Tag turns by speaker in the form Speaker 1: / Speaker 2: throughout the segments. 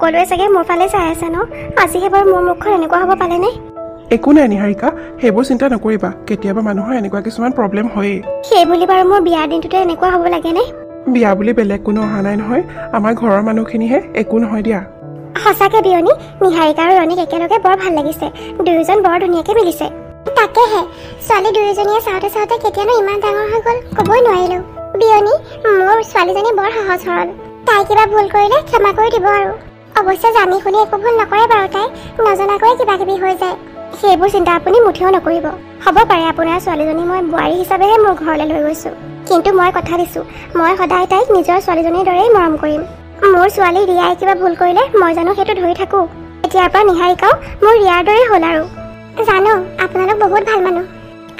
Speaker 1: সকলোৱে চাগে মোৰ ফালে চাই আছে ন আজি হেবৰ মোৰ মুখখন এনেকুৱা হ'ব পালেনে
Speaker 2: একো নাই নিহাৰিকা হেবোৰ চিন্তা নকৰিবা কেতিয়াবা মানুহৰ এনেকুৱা কিছুমান প্ৰবলেম হয়ে
Speaker 1: সেই বুলি বাৰু মোৰ বিয়াৰ দিনটোতে এনেকুৱা হ'ব লাগেনে
Speaker 2: বিয়া বুলি বেলেগ কোনো অহা নাই নহয় আমাৰ ঘৰৰ মানুহখিনিহে একো নহয় দিয়া
Speaker 1: সঁচাকে বিয়নী নিহাৰিকা আৰু ৰণীক একেলগে বৰ ভাল লাগিছে দুয়োজন বৰ ধুনীয়াকে মিলিছে তাকেহে ছোৱালী দুয়োজনীয়ে চাওঁতে চাওঁতে কেতিয়ানো ইমান ডাঙৰ হৈ গ'ল ক'বই নোৱাৰিলো বিয়নী মোৰ ছোৱালীজনী বৰ সহজ সৰল তাই কিবা ভুল কৰিলে ক্ষমা কৰি দিব আৰু অৱশ্যে জানি শুনি একো ভুল নকৰে বাৰু তাই নজনাকৈ কিবা কিবি হৈ যায় সেইবোৰ চিন্তা আপুনি মুঠেও নকৰিব হ'ব পাৰে আপোনাৰ ছোৱালীজনী মই বোৱাৰী হিচাপেহে মোৰ ঘৰলৈ লৈ গৈছো কিন্তু মই কথা দিছো মই সদায় তাইক নিজৰ ছোৱালীজনীৰ দৰেই মৰম কৰিম মোৰ ছোৱালী ৰিয়াই কিবা ভুল কৰিলে মই জানো সেইটো ধৰি থাকো এতিয়াৰ পৰা নিহাৰিকাও মোৰ ৰিয়াৰ দৰেই হ'ল আৰু জানো আপোনালোক বহুত ভাল মানুহ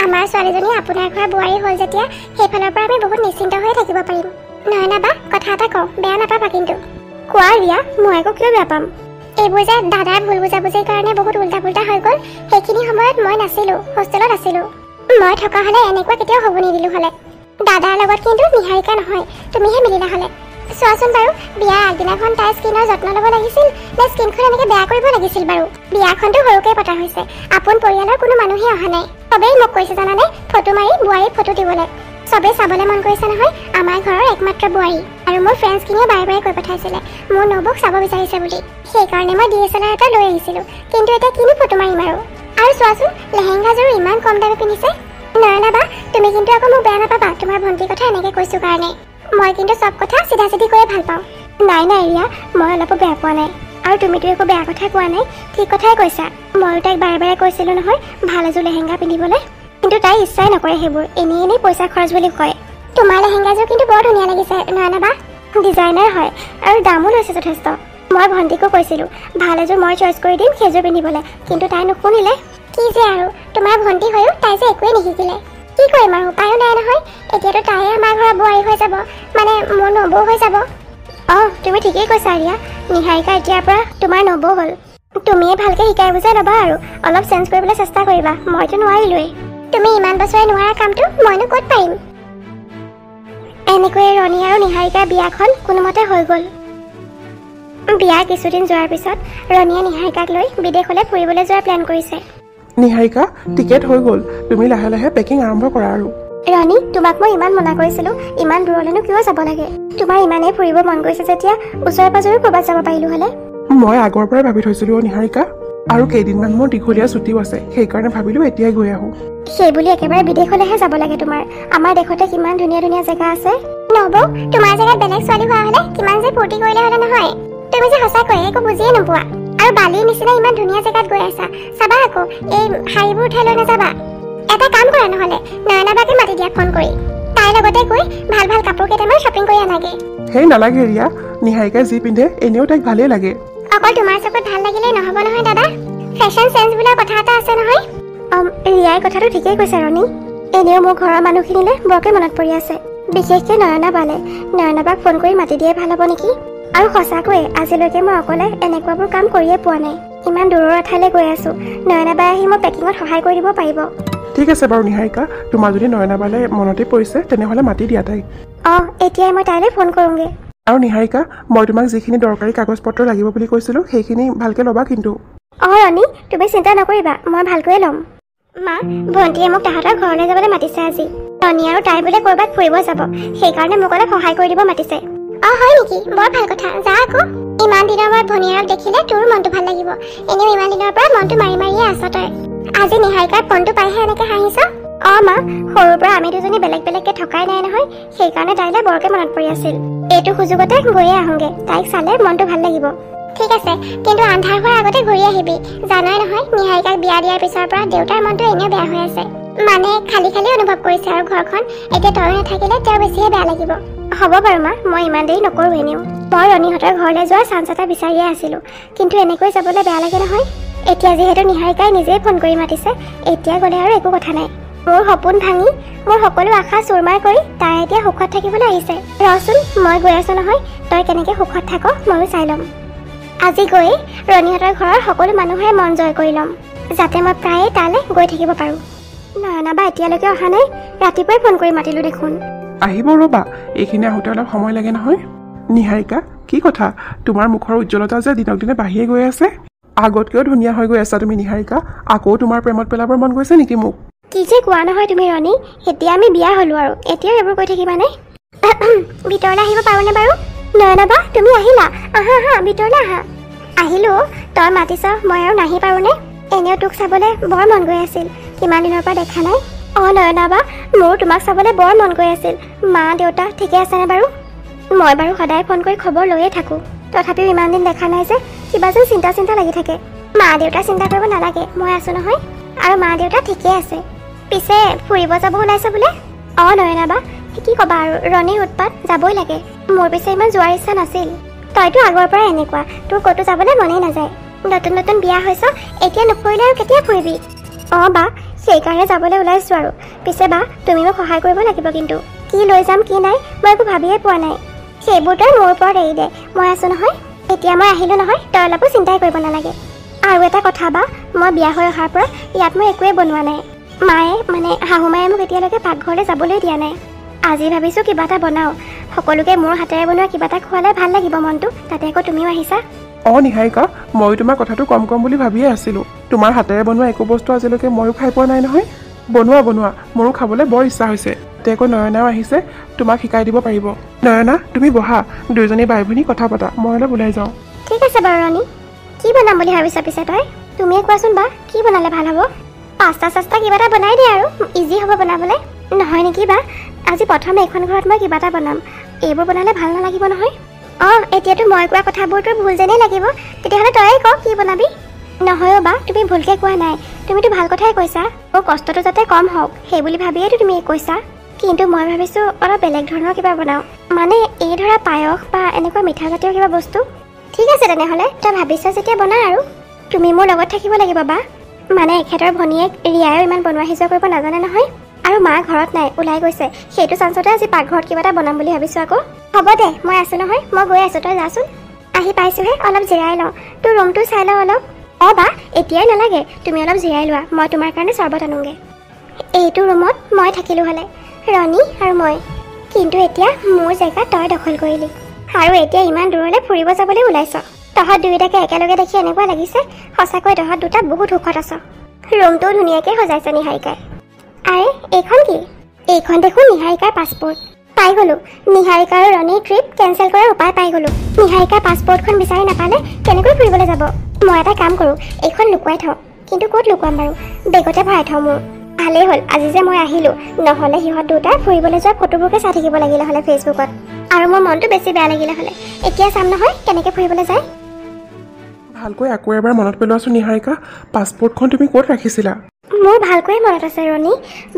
Speaker 1: আমাৰ ছোৱালীজনী আপোনাৰ ঘৰৰ বোৱাৰী হ'ল যেতিয়া সেইফালৰ পৰা আমি বহুত নিশ্চিন্ত হৈ থাকিব পাৰিম নয়না বা কথা এটা কওঁ বেয়া নাপাবা কিন্তু কোৱা ৰিয়া মই একো কিয় বেয়া পাম এইবোৰ যে দাদাৰ ভুল বুজাবুজিৰ কাৰণে বহুত উল্টা পুল্টা হৈ গ'ল সেইখিনি সময়ত মই নাছিলো হোষ্টেলত আছিলো মই থকা হ'লে এনেকুৱা কেতিয়াও হ'ব নিদিলো হ'লে দাদাৰ লগত কিন্তু নিহাৰিকা নহয় তুমিহে মিলিলা হ'লে চোৱাচোন বাৰু বিয়াৰ আগদিনাখন তাইৰ স্কিনৰ যত্ন ল'ব লাগিছিল নে স্কিনখন এনেকৈ বেয়া কৰিব লাগিছিল বাৰু বিয়াখনতো সৰুকৈ পতা হৈছে আপোন পৰিয়ালৰ কোনো মানুহে অহা নাই চবেই মোক কৈছে জানানে ফটো মাৰি বোৱাৰীৰ ফটো দিবলৈ চবেই চাবলৈ মন কৰিছে নহয় আমাৰ ঘৰৰ একমাত্ৰ বোৱাৰী আৰু মোৰ ফ্ৰেণ্ডছখিনিয়ে বাৰে বাৰে কৈ পঠাইছিলে মোৰ নবৌক চাব বিচাৰিছে বুলি সেইকাৰণে মই DSLR এটা লৈ আহিছিলোঁ কিন্তু এতিয়া কিনো ফটো মাৰিম আৰু চোৱাচোন লেহেংগাযোৰ ইমান কম দামে পিন্ধিছে নয়না বা তুমি কিন্তু আকৌ মোক বেয়া নাপাবা তোমাৰ ভণ্টিৰ কথা এনেকৈ কৈছোঁ কাৰণে মই কিন্তু চব কথা চিধা চিধি কৈয়ে ভাল পাওঁ নাই নাই ৰিয়া মই অলপো বেয়া পোৱা নাই আৰু তুমিতো একো বেয়া কথা কোৱা নাই ঠিক কথাই কৈছা ময়ো তাইক বাৰে বাৰে কৈছিলোঁ নহয় ভাল এযোৰ লেহেংগা পিন্ধিবলৈ কিন্তু তাই ইচ্ছাই নকৰে সেইবোৰ এনেই পইচা খৰচ বুলি কয় তোমাৰ লেহেংগাযোৰ কিন্তু বৰ ধুনীয়া লাগিছে নয়না বা ডিজাইনাৰ হয় আৰু দামো লৈছে যথেষ্ট মই ভণ্টিকো কৈছিলোঁ ভাল এযোৰ মই চইচ কৰি দিম সেইযোৰ পিন্ধিবলৈ কিন্তু তাই নুশুনিলে কি যে আৰু তোমাৰ ভণ্টি হৈও তাই যে একোৱেই নিশিকিলে কি কৰিম আৰু উপায়ো নাই নহয় এতিয়াতো তাইহে আমাৰ ঘৰৰ বোৱাৰী হৈ যাব মানে মোৰ নবৌ হৈ যাব তুমি ঠিকেই কৈছা ৰিয়া নিহাৰিকা এতিয়াৰ পৰা তোমাৰ নবৌ হ'ল তুমিয়ে ভালকৈ শিকাই বুজাই ল'বা আৰু অলপ চেঞ্জ কৰিবলৈ চেষ্টা কৰিবা মইতো নোৱাৰিলোৱেই তুমি ইমান বছৰে নোৱাৰা কামটো মইনো ক'ত পাৰিম এনেকৈয়ে ৰণী আৰু নিহাৰিকাৰ বিয়াখন কোনোমতে হৈ গ'ল বিয়াৰ কিছুদিন যোৱাৰ পিছত ৰণীয়ে নিহাৰিকাক লৈ বিদেশলৈ ফুৰিবলৈ যোৱাৰ প্লেন কৰিছে
Speaker 2: নিহাৰিকা টিকেট হৈ গ'ল তুমি লাহে লাহে পেকিং আৰম্ভ কৰা আৰু
Speaker 1: ৰণী তোমাক মই ইমান মনা কৰিছিলোঁ ইমান দূৰলৈনো কিয় যাব লাগে তোমাৰ ইমানেই ফুৰিব মন গৈছে যেতিয়া ওচৰে পাজৰেও ক'ৰবাত যাব পাৰিলোঁ হ'লে
Speaker 2: মই আগৰ পৰাই ভাবি থৈছিলোঁ নিহাৰিকা আৰু কেইদিনমান মোৰ দীঘলীয়া ছুটিও আছে সেইকাৰণে ভাবিলোঁ এতিয়াই গৈ আহোঁ
Speaker 1: সেই বুলি একেবাৰে বিদেশলৈহে যাব লাগে তোমাৰ আমাৰ দেশতে কিমান ধুনীয়া ধুনীয়া জেগা আছে নবৌ তোমাৰ জেগাত বেলেগ ছোৱালী হোৱা হ'লে কিমান যে ফূৰ্তি কৰিলে হ'লে নহয় তুমি যে সঁচাকৈ একো বুজিয়ে নোপোৱা আৰু বালিৰ নিচিনা ইমান ধুনীয়া জেগাত গৈ আছা চাবা আকৌ এই শাৰীবোৰ উঠাই লৈ নাযাবা এটা কাম কৰা নহ'লে নয়নাবাকে মাতি দিয়া ফোন কৰি তাইৰ লগতে গৈ ভাল ভাল কাপোৰ কেইটামান শ্বপিং কৰি আনাগে
Speaker 2: সেই নালাগে ৰিয়া নিহাৰিকাই যি পিন্ধে এনেও তাইক ভালেই লাগে
Speaker 1: অকল তোমাৰ চকুত ভাল লাগিলে নহ'ব নহয় দাদা ফেশ্বন চেঞ্চ বোলা কথা এটা আছে নহয় ৰিয়াই কথাটো ঠিকেই কৈছে ৰণী এনেও মোৰ ঘৰৰ মানুহখিনিলে বৰকৈ মনত পৰি আছে বিশেষকৈ নয়নাবাক ফোন কৰি মাতি দিয়ে ভাল হ'ব নেকি আৰু সঁচাকৈয়ে আজিলৈকে মই অকলে এনেকুৱাবোৰ কাম কৰিয়ে পোৱা নাই ইমান দূৰৰ ঠাইলৈ গৈ আছোঁ নয়নাবাই আহি মই পেকিঙত সহায় কৰি দিব পাৰিব
Speaker 2: ঠিক আছে বাৰু নিহাৰিকা তোমাৰ যদি নয়নাবালৈ মনতে পৰিছে তেনেহ'লে মাতি দিয়া তাইক
Speaker 1: এতিয়াই মই তাইলৈ ফোন কৰোঁগৈ
Speaker 2: আৰু নিহাৰিকা মই তোমাক যিখিনি দৰকাৰী কাগজ পত্ৰ লাগিব বুলি কৈছিলোঁ সেইখিনি ভালকৈ ল'বা কিন্তু
Speaker 1: ৰণী তুমি চিন্তা নকৰিবা মই ভালকৈয়ে ল'ম মা ভণ্টিয়ে মোক তাহাঁতৰ ঘৰলৈ যাবলৈ মাতিছে আজি ৰণী আৰু তাই বোলে ক'ৰবাত ফুৰিব যাব সেইকাৰণে মোক অলপ সহায় কৰি দিব মাতিছে হয় নেকি বৰ ভাল কথা যা আকৌ ইমান দিনৰ মূৰত ভনীয়েৰক দেখিলে তোৰ মনটো ভাল লাগিব এনেও ইমান দিনৰ পৰা মনটো মাৰি মাৰিয়ে আছ তই আজি নিহাৰিকাৰ ফোনটো পাইহে এনেকৈ হাঁহিছ মা সৰুৰ পৰা আমি দুজনী বেলেগ বেলেগকৈ থকাই নাই নহয় সেইকাৰণে তাইলৈ বৰকৈ মনত পৰি আছিল এইটো সুযোগতে গৈয়ে আহোঁগৈ তাইক চালে মনটো ভাল লাগিব ঠিক আছে কিন্তু আন্ধাৰ হোৱাৰ আগতে ঘূৰি আহিবি জানাই নহয় নিহাৰিকাক বিয়া দিয়াৰ পিছৰ পৰা দেউতাৰ মনটো এনেও বেয়া হৈ আছে মানে খালী খালী অনুভৱ কৰিছে আৰু ঘৰখন এতিয়া তই নাথাকিলে তেওঁৰ বেছিহে বেয়া লাগিব হ'ব বাৰু মা মই ইমান দেৰি নকৰোঁ এনেও মই ৰণীহঁতৰ ঘৰলৈ যোৱাৰ চান্স এটা বিচাৰিয়ে আছিলোঁ কিন্তু এনেকৈ যাবলৈ বেয়া লাগে নহয় এতিয়া যিহেতু নিহাৰিকাই নিজেই ফোন কৰি মাতিছে এতিয়া গ'লে আৰু একো কথা নাই মোৰ সপোন ভাঙি মোৰ সকলো আশা চুৰমাৰ কৰি তাই এতিয়া সুখত থাকিবলৈ আহিছে ৰচোন মই গৈ আছোঁ নহয় তই কেনেকৈ সুখত থাক ময়ো চাই ল'ম আজি গৈ ৰণীহঁতৰ ঘৰৰ সকলো মানুহে মন জয় কৰি ল'ম যাতে মই প্ৰায়ে তালৈ গৈ থাকিব পাৰোঁ নয়নাবা এতিয়ালৈকে অহা নাই ৰাতিপুৱাই ফোন কৰি মাতিলোঁ দেখোন
Speaker 2: আহিব ৰ'বা এইখিনি আহোঁতে অলপ সময় লাগে নহয় নিহাৰিকা কি কথা তোমাৰ মুখৰ উজ্জ্বলতা যে দিনক দিনে বাঢ়িয়ে গৈ আছে আগতকৈও ধুনীয়া হৈ গৈ আছা তুমি নিহাৰিকা আকৌ তোমাৰ প্ৰেমত পেলাবৰ মন গৈছে নেকি মোক
Speaker 1: কি যে কোৱা নহয় তুমি ৰণী এতিয়া আমি বিয়া হ'লো আৰু এতিয়াও এইবোৰ কৈ থাকিবানে ভিতৰলৈ আহিব পাৰোঁনে বাৰু নয়না বা তুমি আহিলা আহা আহা ভিতৰলৈ আহা আহিলো তই মাতিছ মই আৰু নাহি পাৰোঁনে এনেও তোক চাবলৈ বৰ মন গৈ আছিল কিমান দিনৰ পৰা দেখা নাই নয়না বা মোৰো তোমাক চাবলৈ বৰ মন গৈ আছিল মা দেউতা ঠিকে আছেনে বাৰু মই বাৰু সদায় ফোন কৰি খবৰ লৈয়ে থাকোঁ তথাপিও ইমান দিন দেখা নাই যে কিবা যেন চিন্তা লাগি থাকে মা দেউতা চিন্তা কৰিব নালাগে মই আছোঁ নহয় আৰু মা দেউতা ঠিকেই আছে পিছে ফুৰিব যাব ওলাইছে বোলে নয়না বা কি ক'বা আৰু ৰণীৰ উৎপাত যাবই লাগে মোৰ পিছে ইমান যোৱাৰ ইচ্ছা নাছিল তইতো আগৰ পৰা এনেকুৱা তোৰ ক'তো যাবলৈ মনেই নাযায় নতুন নতুন বিয়া হৈছ এতিয়া নফুৰিলে আৰু কেতিয়া ফুৰিবি বা সেইকাৰণে যাবলৈ ওলাইছোঁ আৰু পিছে বা তুমি মোক সহায় কৰিব লাগিব কিন্তু কি লৈ যাম কি নাই মই একো ভাবিয়ে পোৱা নাই সেইবোৰ তই মোৰ ওপৰত এৰি দে মই আছোঁ নহয় এতিয়া মই আহিলোঁ নহয় তই অলপো চিন্তাই কৰিব নালাগে আৰু এটা কথা বা মই বিয়া হৈ অহাৰ পৰা ইয়াত মই একোৱেই বনোৱা নাই মায়ে মানে শাহুমায়ে মোক এতিয়ালৈকে পাকঘৰলৈ যাবলৈ দিয়া নাই আজি ভাবিছোঁ কিবা এটা বনাওঁ সকলোকে মোৰ হাতেৰে বনোৱা কিবা এটা খোৱালে ভাল লাগিব মনটো তাতে আকৌ তুমিও আহিছা
Speaker 2: নিহাৰিকা ময়ো তোমাৰ কথাটো কম বুলি ভাবিয়ে আছিলোঁ তোমাৰ হাতেৰে বনোৱা একো বস্তু আজিলৈকে ময়ো খাই পোৱা নাই নহয় বনোৱা মোৰো খাবলৈ বৰ ইচ্ছা হৈছে তাতে আকৌ নয়নাও আহিছে তোমাক শিকাই দিব পাৰিব নয়না তুমি বহা দুয়োজনী বাই ভনী কথা পতা মই অলপ ওলাই যাওঁ
Speaker 1: ঠিক আছে বাৰু ৰণী কি বনাম বুলি ভাবিছা পিছে তই তুমিয়ে কোৱাচোন বা কি বনালে ভাল হ'ব পাস্তা চাস্তা কিবা এটা বনাই দিয়া আৰু ইজি হ'ব বনাবলৈ নহয় নেকি বা আজি প্ৰথমে এইখন ঘৰত মই কিবা এটা বনাম এইবোৰ বনালে ভাল নালাগিব নহয় এতিয়াতো মই কোৱা কথাবোৰ তোৰ ভুল যেনেই লাগিব তেতিয়াহ'লে তয়ে ক কি বনাবি নহয় বা তুমি ভুলকৈ কোৱা নাই তুমিতো ভাল কথাই কৈছা মোৰ কষ্টটো যাতে কম হওক সেই বুলি ভাবিয়েতো তুমি কৈছা কিন্তু মই ভাবিছোঁ অলপ বেলেগ ধৰণৰ কিবা বনাওঁ মানে এই ধৰা পায়স বা এনেকুৱা মিঠা জাতীয় কিবা বস্তু ঠিক আছে তেনেহ'লে তই ভাবিছ যেতিয়া বনা আৰু তুমি মোৰ লগত থাকিব লাগিব বা মানে এখেতৰ ভনীয়েক ৰিয়ায়ো ইমান বনোৱা সিজোৱা কৰিব নাজানে নহয় আৰু মা ঘৰত নাই ওলাই গৈছে সেইটো চান্সতে আজি পাকঘৰত কিবা এটা বনাম বুলি ভাবিছোঁ আকৌ হ'ব দে মই আছোঁ নহয় মই গৈ আছোঁ তই যাচোন আহি পাইছোঁহে অলপ জিৰাই লওঁ তোৰ ৰুমটো চাই লওঁ অলপ বা এতিয়াই নালাগে তুমি অলপ জিৰাই লোৱা মই তোমাৰ কাৰণে চৰ্বত আনোগৈ এইটো ৰুমত মই থাকিলোঁ হ'লে ৰণী আৰু মই কিন্তু এতিয়া মোৰ জেগা তই দখল কৰিলি আৰু এতিয়া ইমান দূৰলৈ ফুৰিব যাবলৈ ওলাইছ তহঁত দুয়োটাকে একেলগে দেখি এনেকুৱা লাগিছে সঁচাকৈ তহঁত দুটা বহুত সুখত আছ ৰুমটোও ধুনীয়াকৈ সজাইছে নিহাৰিকাই আৰে এইখন কি এইখন দেখোন নিহাৰিকাৰ পাছপৰ্ট পাই গ'লোঁ নিহাৰিকা আৰু ৰণীৰ ট্ৰিপ কেঞ্চেল কৰাৰ উপায় পাই গ'লোঁ নিহাৰিকাৰ পাছপৰ্টখন বিচাৰি নাপালে কেনেকৈ ফুৰিবলৈ যাব মই এটা কাম কৰোঁ এইখন লুকুৱাই থওঁ কিন্তু ক'ত লুকুৱাম বাৰু বেগতে ভৰাই থওঁ মোৰ ভালেই হ'ল আজি যে মই আহিলোঁ নহ'লে সিহঁত দুটা ফুৰিবলৈ যোৱা ফটোবোৰকে চাই থাকিব লাগিলে হ'লে ফেচবুকত আৰু মোৰ মনটো বেছি বেয়া লাগিলে হ'লে এতিয়া চাম নহয় কেনেকৈ ফুৰিবলৈ যায়
Speaker 2: ভালকৈ আকৌ এবাৰ মনত পেলোৱাচোন নিহাৰিকা পাছপৰ্টখন তুমি ক'ত ৰাখিছিলা
Speaker 1: মোৰ ভালকৈয়ে মনত আছে ৰণী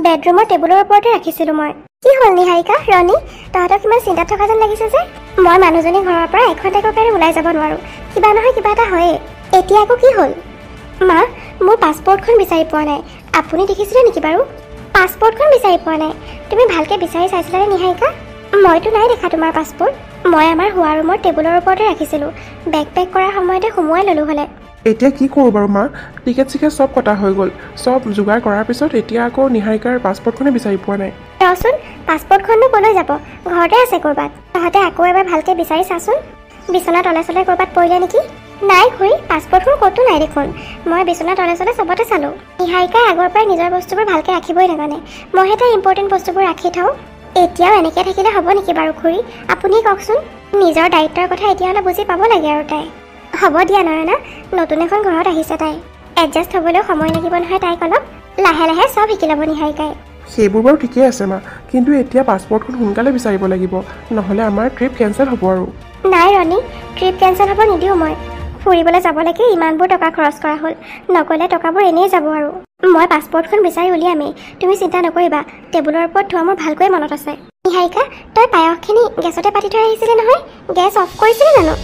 Speaker 1: বেডৰুমৰ টেবুলৰ ওপৰতে ৰাখিছিলোঁ মই কি হ'ল নিহাৰিকা ৰণী তহঁতক কিমান চিন্তাত থকা যেন লাগিছে যে মই মানুহজনী ঘৰৰ পৰা এঘণ্টাকৰ কাৰণে ওলাই যাব নোৱাৰোঁ কিবা নহয় কিবা এটা হয়েই এতিয়া আকৌ কি হ'ল মা মোৰ পাছপৰ্টখন বিচাৰি পোৱা নাই আপুনি দেখিছিলে নেকি বাৰু পাছপৰ্টখন বিচাৰি পোৱা নাই তুমি ভালকৈ বিচাৰি চাইছিলানে নিহাৰিকা মইতো নাই দেখা তোমাৰ পাছপৰ্ট মই আমাৰ শোৱা ৰুমৰ টেবুলৰ ওপৰতে ৰাখিছিলোঁ বেগ পেক কৰাৰ সময়তে সোমোৱাই ল'লোঁ হ'লে
Speaker 2: এতিয়া কি কৰোঁ বাৰু মা টিকেট চিকেট চব কটা হৈ গ'ল চব যোগাৰ কৰাৰ পিছত এতিয়া আকৌ নিহাৰিকাৰ পাছপৰ্টখনে বিচাৰি পোৱা নাই
Speaker 1: ৰচোন পাছপৰ্টখননো ক'লৈ যাব ঘৰতে আছে ক'ৰবাত তহঁতে আকৌ এবাৰ ভালকৈ বিচাৰি চাচোন বিচনা তলে চলে ক'ৰবাত পৰিলে নেকি নাই খুৰী পাছপৰ্টখন ক'তো নাই দেখোন মই বিচনা তলে চলে চবতে চালোঁ নিহাৰিকাই আগৰ পৰাই নিজৰ বস্তুবোৰ ভালকৈ ৰাখিবই নাজানে মইহে তাই ইম্পৰ্টেণ্ট বস্তুবোৰ ৰাখি থওঁ এতিয়াও এনেকৈ থাকিলে হ'ব নেকি বাৰু খুৰী আপুনি কওকচোন নিজৰ দায়িত্বৰ কথা এতিয়া অলপ বুজি পাব লাগে আৰু তাই হ'ব দিয়া নয়না নতুন এখন ঘৰত আহিছে তাই এডজাষ্ট হ'বলৈও সময় লাগিব নহয় তাইক অলপ লাহে লাহে চব শিকি ল'ব নিহাৰিকাই
Speaker 2: সেইবোৰ বাৰু ঠিকেই আছে মা কিন্তু এতিয়া পাছপৰ্টখন সোনকালে বিচাৰিব লাগিব নহ'লে আমাৰ ট্ৰিপ কেঞ্চেল হ'ব আৰু
Speaker 1: নাই ৰণী ট্ৰিপ কেঞ্চেল হ'ব নিদিওঁ মই ফুৰিবলৈ যাবলৈকে ইমানবোৰ টকা খৰচ কৰা হ'ল নগ'লে টকাবোৰ এনেই যাব আৰু মই পাছপৰ্টখন বিচাৰি উলিয়ামেই তুমি চিন্তা নকৰিবা টেবুলৰ ওপৰত থোৱা মোৰ ভালকৈ মনত আছে নিহাৰিকা তই পায়সখিনি গেছতে পাতি থৈ আহিছিলি নহয় গেছ অফ কৰিছিলি জানো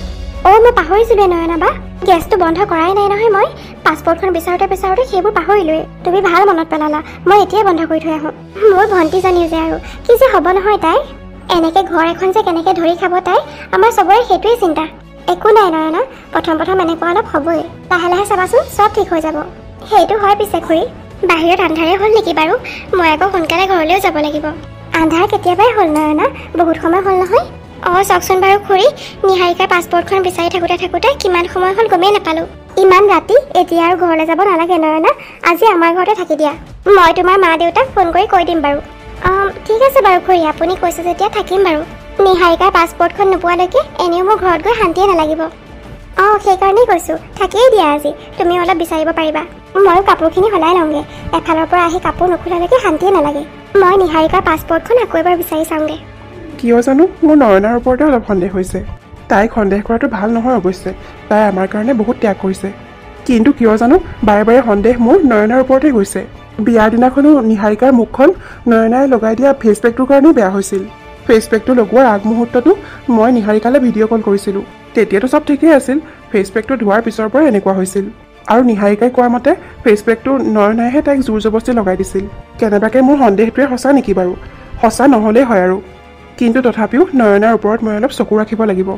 Speaker 1: মই পাহৰিছিলোঁৱে নয়না বা গেছটো বন্ধ কৰাই নাই নহয় মই পাছপৰ্টখন বিচাৰোঁতে সেইবোৰ পাহৰিলোৱে তুমি ভাল মনত পেলালা মই এতিয়াই বন্ধ কৰি থৈ আহোঁ মোৰ ভণ্টিজনীও যে আৰু কি যে হ'ব নহয় তাই এনেকৈ ঘৰ এখন যে কেনেকৈ ধৰি খাব তাই আমাৰ চবৰে সেইটোৱেই চিন্তা একো নাই নয়না প্ৰথম এনেকুৱা অলপ হ'বই লাহে লাহে চাবাচোন চব ঠিক হৈ যাব সেইটো হয় পিছে খুৰী বাহিৰত আন্ধাৰে হ'ল নেকি বাৰু মই আকৌ সোনকালে ঘৰলৈও যাব লাগিব আন্ধাৰ কেতিয়াবাই হ'ল নয়না বহুত সময় হ'ল নহয় অঁ চাওকচোন বাৰু খুৰী, নিহাৰিকাৰ পাছপৰ্টখন বিচাৰি থাকোঁতে কিমান সময় হ'ল গমেই নাপালোঁ। ইমান ৰাতি, এতিয়া আৰু ঘৰলৈ যাব নালাগে নয়না, আজি আমাৰ ঘৰতে থাকি দিয়া। মই তোমাৰ মা দেউতাক ফোন কৰি কৈ দিম বাৰু। ঠিক আছে বাৰু খুৰী, আপুনি কৈছে যেতিয়া থাকিম বাৰু। নিহাৰিকাৰ পাছপৰ্টখন নোপোৱালৈকে এনেও মোৰ ঘৰত গৈ শান্তিয়ে নালাগিব। সেইকাৰণেই কৈছোঁ, থাকিয়েই দিয়া আজি, তুমি অলপ বিচাৰিব পাৰিবা। ময়ো কাপোৰখিনি সলাই লওঁগৈ, এফালৰ পৰা আহি কাপোৰ নোখোলালৈকে শান্তিয়ে নালাগে। মই নিহাৰিকাৰ পাছপৰ্টখন আকৌ এবাৰ বিচাৰি চাওঁগৈ।
Speaker 2: কিয় জানো মোৰ নয়নাৰ ওপৰতে অলপ সন্দেহ হৈছে। তাইক সন্দেহ কৰাটো ভাল নহয় অৱশ্যে, তাই আমাৰ কাৰণে বহুত ত্যাগ কৰিছে। কিন্তু কিয় জানো বাৰে বাৰে সন্দেহ মোৰ নয়নাৰ ওপৰতে গৈছে। বিয়াৰ দিনাখনো নিহাৰিকাৰ মুখখন নয়নাই লগাই দিয়া ফেচ পেকটোৰ কাৰণেই বেয়া হৈছিল। ফেচ পেকটো লগোৱাৰ আগমুহূৰ্ততো মই নিহাৰিকালৈ ভিডিঅ' কল কৰিছিলোঁ। তেতিয়াতো চব ঠিকেই আছিল, ফেচ পেকটো ধোৱাৰ পিছৰ পৰাই এনেকুৱা হৈছিল। আৰু নিহাৰিকাই কোৱা মতে ফেচ পেকটো নয়নাইহে তাইক জোৰ জবস্তি লগাই দিছিল। কেনেবাকৈ মোৰ সন্দেহটোৱে সঁচা নেকি বাৰু? সঁচা নহ'লেই হয় আৰু, কিন্তু তথাপিও নয়নাৰ ওপৰত মই অলপ চকু ৰাখিব লাগিব।